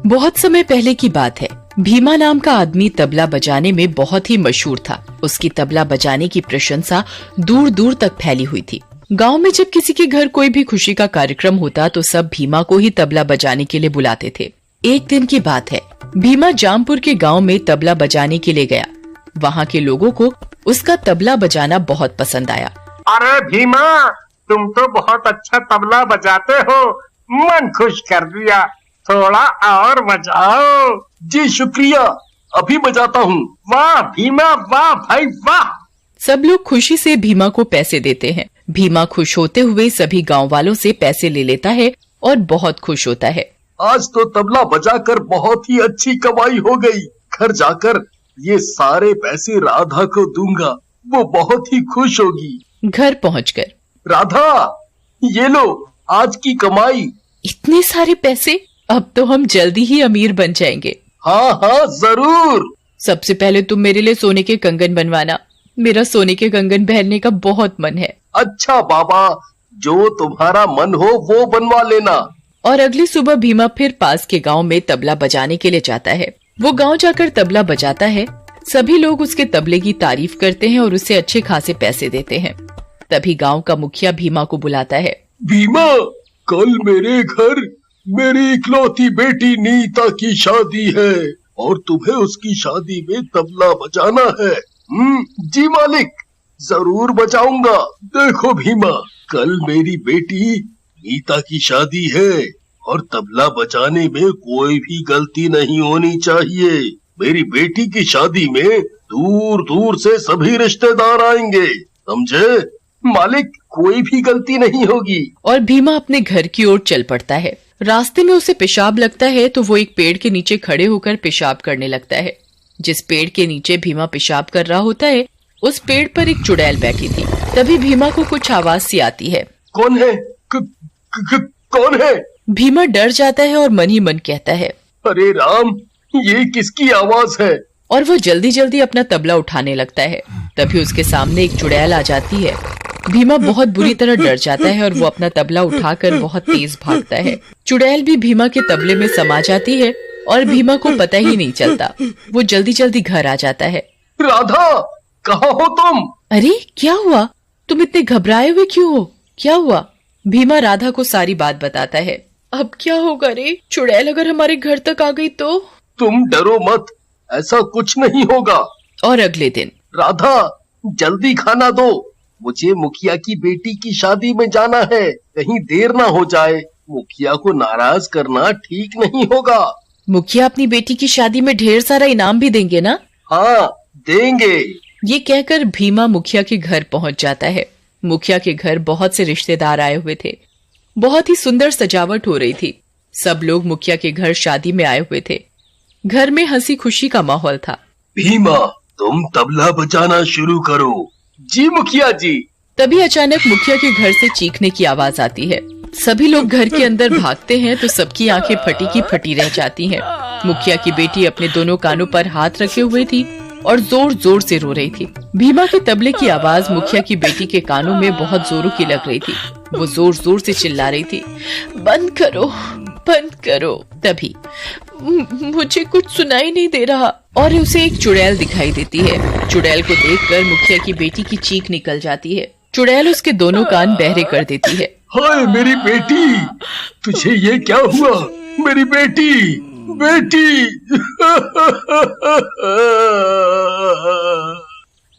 बहुत समय पहले की बात है। भीमा नाम का आदमी तबला बजाने में बहुत ही मशहूर था। उसकी तबला बजाने की प्रशंसा दूर दूर तक फैली हुई थी। गांव में जब किसी के घर कोई भी खुशी का कार्यक्रम होता तो सब भीमा को ही तबला बजाने के लिए बुलाते थे। एक दिन की बात है, भीमा जामपुर के गांव में तबला बजाने के लिए गया। वहाँ के लोगों को उसका तबला बजाना बहुत पसंद आया। अरे भीमा, तुम तो बहुत अच्छा तबला बजाते हो, मन खुश कर दिया। थोड़ा और बजाओ। जी शुक्रिया, अभी बजाता हूँ। वाह भीमा, वाह भाई वाह। सब लोग खुशी से भीमा को पैसे देते हैं। भीमा खुश होते हुए सभी गांव वालों से पैसे ले लेता है और बहुत खुश होता है। आज तो तबला बजाकर बहुत ही अच्छी कमाई हो गई। घर जाकर ये सारे पैसे राधा को दूंगा, वो बहुत ही खुश होगी। घर पहुंचकर, राधा, ये लो आज की कमाई। इतने सारे पैसे, अब तो हम जल्दी ही अमीर बन जाएंगे। हाँ हाँ जरूर। सबसे पहले तुम मेरे लिए सोने के कंगन बनवाना। मेरा सोने के कंगन पहनने का बहुत मन है। अच्छा बाबा, जो तुम्हारा मन हो वो बनवा लेना। और अगली सुबह भीमा फिर पास के गांव में तबला बजाने के लिए जाता है। वो गांव जाकर तबला बजाता है। सभी लोग उसके तबले की तारीफ करते हैं और उसे अच्छे खासे पैसे देते हैं। तभी गांव का मुखिया भीमा को बुलाता है। भीमा, कल मेरे घर मेरी इकलौती बेटी नीता की शादी है और तुम्हें उसकी शादी में तबला बजाना है। जी मालिक, जरूर बजाऊंगा। देखो भीमा, कल मेरी बेटी नीता की शादी है और तबला बजाने में कोई भी गलती नहीं होनी चाहिए। मेरी बेटी की शादी में दूर दूर से सभी रिश्तेदार आएंगे, समझे? मालिक, कोई भी गलती नहीं होगी। और भीमा अपने घर की ओर चल पड़ता है। रास्ते में उसे पेशाब लगता है तो वो एक पेड़ के नीचे खड़े होकर पेशाब करने लगता है। जिस पेड़ के नीचे भीमा पेशाब कर रहा होता है, उस पेड़ पर एक चुड़ैल बैठी थी। तभी भीमा को कुछ आवाज सी आती है। कौन है? कौन है? भीमा डर जाता है और मन ही मन कहता है, अरे राम, ये किसकी आवाज है? और वो जल्दी जल्दी अपना तबला उठाने लगता है। तभी उसके सामने एक चुड़ैल आ जाती है। भीमा बहुत बुरी तरह डर जाता है और वो अपना तबला उठाकर बहुत तेज भागता है। चुड़ैल भी भीमा के तबले में समा जाती है और भीमा को पता ही नहीं चलता। वो जल्दी जल्दी घर आ जाता है। राधा, कहाँ हो तुम? अरे क्या हुआ? तुम इतने घबराए हुए क्यों हो? क्या हुआ? भीमा राधा को सारी बात बताता है। अब क्या होगा रे? चुड़ैल अगर हमारे घर तक आ गई तो? तुम डरो मत, ऐसा कुछ नहीं होगा। और अगले दिन, राधा, जल्दी खाना दो, मुझे मुखिया की बेटी की शादी में जाना है, कहीं देर ना हो जाए। मुखिया को नाराज करना ठीक नहीं होगा। मुखिया अपनी बेटी की शादी में ढेर सारा इनाम भी देंगे ना? हाँ, देंगे। ये कहकर भीमा मुखिया के घर पहुंच जाता है। मुखिया के घर बहुत से रिश्तेदार आए हुए थे। बहुत ही सुंदर सजावट हो रही थी। सब लोग मुखिया के घर शादी में आए हुए थे। घर में हंसी खुशी का माहौल था। भीमा, तुम तबला बजाना शुरू करो। जी मुखिया जी। तभी अचानक मुखिया के घर से चीखने की आवाज आती है। सभी लोग घर के अंदर भागते हैं तो सबकी आंखें फटी की फटी रह जाती हैं। मुखिया की बेटी अपने दोनों कानों पर हाथ रखे हुए थी और जोर जोर से रो रही थी। भीमा के तबले की आवाज मुखिया की बेटी के कानों में बहुत जोरों की लग रही थी। वो जोर जोर से चिल्ला रही थी, बंद करो, बंद करो। तभी मुझे कुछ सुनाई नहीं दे रहा और उसे एक चुड़ैल दिखाई देती है। चुड़ैल को देखकर मुखिया की बेटी की चीख निकल जाती है। चुड़ैल उसके दोनों कान बहरे कर देती है। हाय मेरी बेटी, तुझे ये क्या हुआ? मेरी बेटी, बेटी।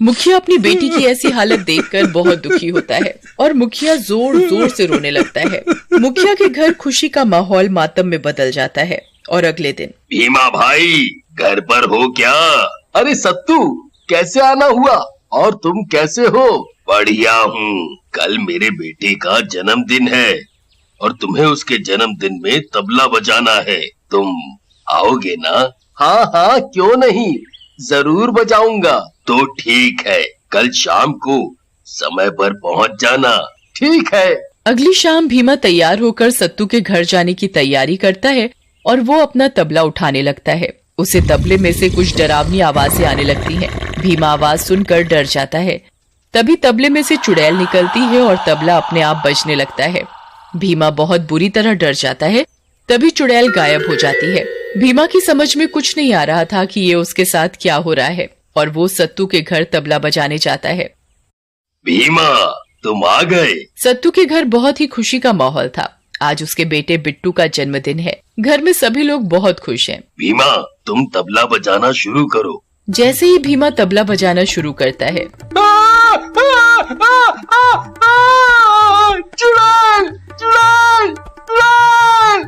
मुखिया अपनी बेटी की ऐसी हालत देखकर बहुत दुखी होता है और मुखिया जोर जोर से रोने लगता है। मुखिया के घर खुशी का माहौल मातम में बदल जाता है। और अगले दिन, भीमा भाई, घर पर हो क्या? अरे सत्तू, कैसे आना हुआ? और तुम कैसे हो? बढ़िया हूँ। कल मेरे बेटे का जन्मदिन है और तुम्हें उसके जन्मदिन में तबला बजाना है। तुम आओगे ना? हाँ हाँ, क्यों नहीं, जरूर बजाऊंगा। तो ठीक है, कल शाम को समय पर पहुँच जाना। ठीक है। अगली शाम भीमा तैयार होकर सत्तू के घर जाने की तैयारी करता है और वो अपना तबला उठाने लगता है। उसे तबले में से कुछ डरावनी आवाजें आने लगती हैं। भीमा आवाज सुनकर डर जाता है। तभी तबले में से चुड़ैल निकलती है और तबला अपने आप बजने लगता है। भीमा बहुत बुरी तरह डर जाता है तभी चुड़ैल गायब हो जाती है। भीमा की समझ में कुछ नहीं आ रहा था कि ये उसके साथ क्या हो रहा है और वो सत्तू के घर तबला बजाने जाता है। भीमा, तुम आ गए। सत्तू के घर बहुत ही खुशी का माहौल था। आज उसके बेटे बिट्टू का जन्मदिन है। घर में सभी लोग बहुत खुश हैं। भीमा, तुम तबला बजाना शुरू करो। जैसे ही भीमा तबला बजाना शुरू करता है, चुड़ैल, चुड़ैल, चुड़ैल।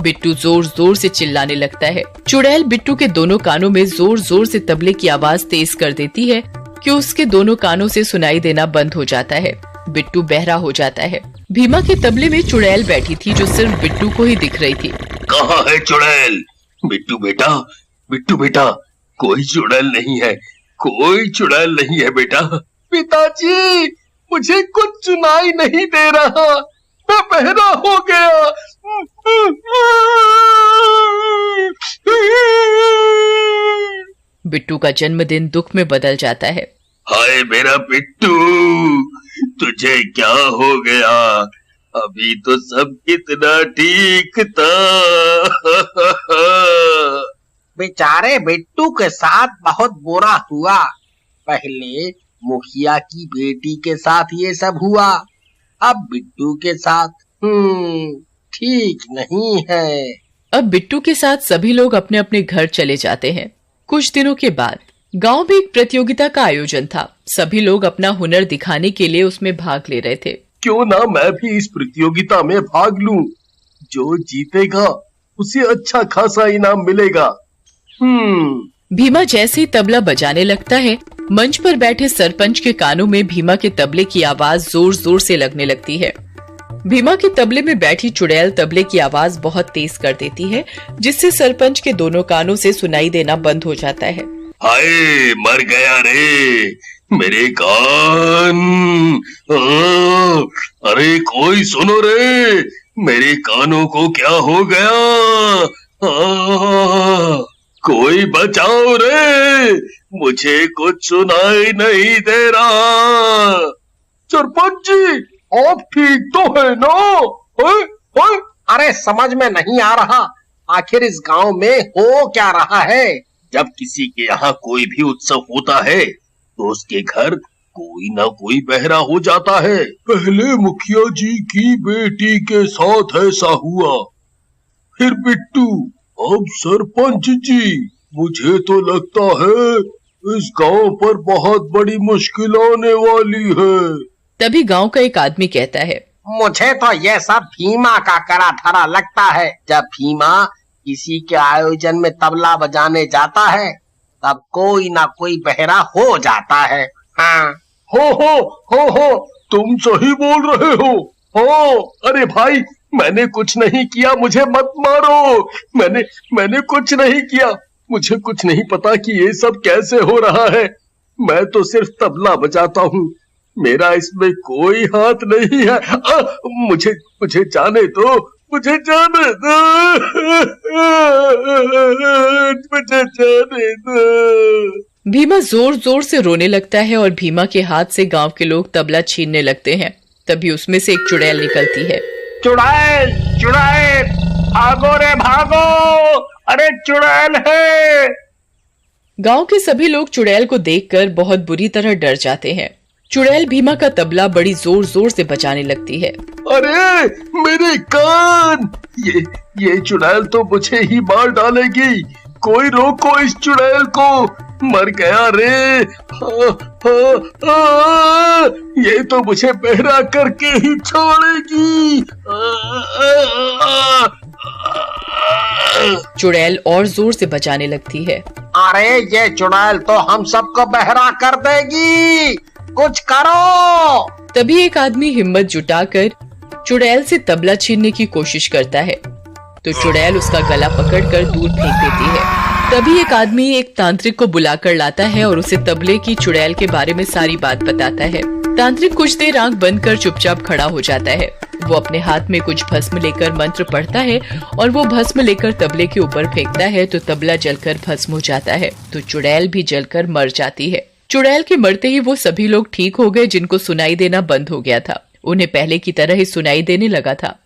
बिट्टू जोर जोर से चिल्लाने लगता है। चुड़ैल बिट्टू के दोनों कानों में जोर जोर से तबले की आवाज तेज कर देती है कि उसके दोनों कानों से सुनाई देना बंद हो जाता है। बिट्टू बहरा हो जाता है। भीमा के तबले में चुड़ैल बैठी थी जो सिर्फ बिट्टू को ही दिख रही थी। कहाँ है चुड़ैल? बिट्टू बेटा, बिट्टू बेटा, कोई चुड़ैल नहीं है, कोई चुड़ैल नहीं है बेटा। पिताजी, मुझे कुछ सुनाई नहीं दे रहा, मैं बहरा हो गया। बिट्टू का जन्मदिन दुख में बदल जाता है। हाय मेरा बिट्टू, तुझे क्या हो गया? अभी तो सब कितना ठीक था। बेचारे बिट्टू के साथ बहुत बुरा हुआ। पहले मुखिया की बेटी के साथ ये सब हुआ, अब बिट्टू के साथ ठीक नहीं है। अब बिट्टू के साथ सभी लोग अपने अपने घर चले जाते हैं। कुछ दिनों के बाद गांव में एक प्रतियोगिता का आयोजन था। सभी लोग अपना हुनर दिखाने के लिए उसमें भाग ले रहे थे। क्यों ना मैं भी इस प्रतियोगिता में भाग लूं? जो जीतेगा उसे अच्छा खासा इनाम मिलेगा। भीमा जैसे ही तबला बजाने लगता है, मंच पर बैठे सरपंच के कानों में भीमा के तबले की आवाज जोर जोर से लगने लगती है। भीमा के तबले में बैठी चुड़ैल तबले की आवाज बहुत तेज कर देती है, जिससे सरपंच के दोनों कानों से सुनाई देना बंद हो जाता है। हाय, मर गया रे मेरे कान। अरे कोई सुनो रे, मेरे कानों को क्या हो गया? कोई बचाओ रे, मुझे कुछ सुनाई नहीं दे रहा। सरपंच जी, आप ठीक तो है ना? अरे समझ में नहीं आ रहा, आखिर इस गांव में हो क्या रहा है? जब किसी के यहाँ कोई भी उत्सव होता है तो उसके घर कोई ना कोई बहरा हो जाता है। पहले मुखिया जी की बेटी के साथ ऐसा हुआ, फिर बिट्टू, अब सरपंच जी। मुझे तो लगता है इस गांव पर बहुत बड़ी मुश्किल आने वाली है। तभी गांव का एक आदमी कहता है, मुझे तो यह सब भीमा का करा धरा लगता है। जब भीमा किसी के आयोजन में तबला बजाने जाता है, तब कोई ना कोई बहरा हो जाता है। हाँ, हो, तुम सही बोल रहे हो। हो, अरे भाई, मैंने कुछ नहीं किया, मुझे मत मारो। मैंने कुछ नहीं किया, मुझे कुछ नहीं पता कि ये सब कैसे हो रहा है। मैं तो सिर्फ तबला बजाता हूँ, मेरा इसमें कोई हाथ नहीं है। मुझे जाने दो, मुझे जाने दो। भीमा जोर जोर से रोने लगता है और भीमा के हाथ से गांव के लोग तबला छीनने लगते हैं। तभी उसमें से एक चुड़ैल निकलती है। चुड़ैल, चुड़ैल, भागो रे भागो, अरे चुड़ैल है। गांव के सभी लोग चुड़ैल को देखकर बहुत बुरी तरह डर जाते हैं। चुड़ैल भीमा का तबला बड़ी जोर जोर से बजाने लगती है। अरे मेरे कान, ये चुड़ैल तो मुझे ही मार डालेगी। कोई रोको इस चुड़ैल को, मर गया रे। ये तो मुझे बहरा करके ही छोड़ेगी। चुड़ैल और जोर से बजाने लगती है। अरे ये चुड़ैल तो हम सबको बहरा कर देगी, कुछ करो। तभी एक आदमी हिम्मत जुटाकर चुड़ैल से तबला छीनने की कोशिश करता है, तो चुड़ैल उसका गला पकड़कर दूर फेंक देती है। तभी एक आदमी एक तांत्रिक को बुलाकर लाता है और उसे तबले की चुड़ैल के बारे में सारी बात बताता है। तांत्रिक कुछ देर आंख बंद कर चुपचाप खड़ा हो जाता है। वो अपने हाथ में कुछ भस्म लेकर मंत्र पढ़ता है और वो भस्म लेकर तबले के ऊपर फेंकता है तो तबला जलकर भस्म हो जाता है, तो चुड़ैल भी जलकर मर जाती है। चुड़ैल के मरते ही वो सभी लोग ठीक हो गए जिनको सुनाई देना बंद हो गया था। उन्हें पहले की तरह ही सुनाई देने लगा था।